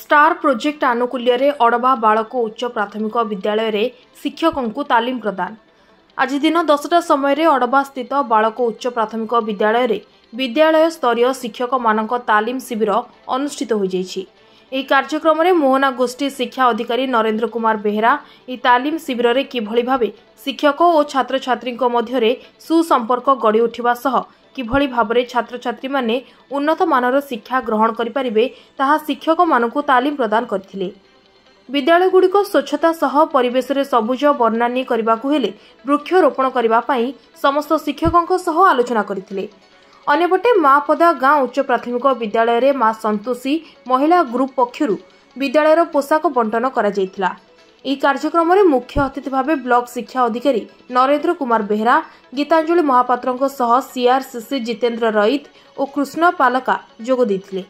Star project आनुकूल्य अड़बा बालक उच्च प्राथमिक विद्यालय रे शिक्षकों को तालीम प्रदान। आज दिन 10टा समय अड़बा स्थित बालक उच्च प्राथमिक विद्यालय रे विद्यालय स्तरीय शिक्षक मानक तालीम शिविर अनुष्ठित हो जाइछि। ଏହି କାର୍ଯ୍ୟକ୍ରମରେ ମୋହନା ଗୋଷ୍ଠୀ ଶିକ୍ଷା ଅଧିକାରୀ ନରେନ୍ଦ୍ର କୁମାର ବେହେରା ଏହି ତାଲିମ ଶିବିରରେ କିଭଳି ଭାବେ ଶିକ୍ଷକ ଓ ଛାତ୍ରଛାତ୍ରୀଙ୍କ ମଧ୍ୟରେ ସୁସମ୍ପର୍କ ଗଢ଼ି ଉଠିବା ସହ କିଭଳି ଭାବରେ ଛାତ୍ରଛାତ୍ରୀମାନେ ଉନ୍ନତ ମାନର ଶିକ୍ଷା ଗ୍ରହଣ କରିପାରିବେ ତାହା ଶିକ୍ଷକମାନଙ୍କୁ ତାଲିମ ପ୍ରଦାନ କରିଥିଲେ। ବିଦ୍ୟାଳୟଗୁଡ଼ିକ ସ୍ୱଚ୍ଛତା ସହ ପରିବେଶରେ ସବୁଜ ବର୍ଣ୍ଣାନୀ କରିବାକୁ ହେଲେ ବୃକ୍ଷରୋପଣ କରିବା ପାଇଁ ସମସ୍ତ ଶିକ୍ଷକଙ୍କ ସହ ଆଲୋଚନା କରିଥିଲେ। अन्यपटे मापदा गाँ उच्च प्राथमिक विद्यालय रे माँ संतोषी महिला ग्रुप पक्षरु विद्यालयर पोशाक बंटन करा जायतिला। ଏହି କାର୍ଯ୍ୟକ୍ରମରେ मुख्य अतिथि भाव ब्लॉक शिक्षा अधिकारी नरेंद्र कुमार बेहेरा, गीतांजलि महापात्रଙ୍କ सह सीआरसीसी जितेंद्र रईत और कृष्ण पालका जोग ଦେଇଥିଲେ।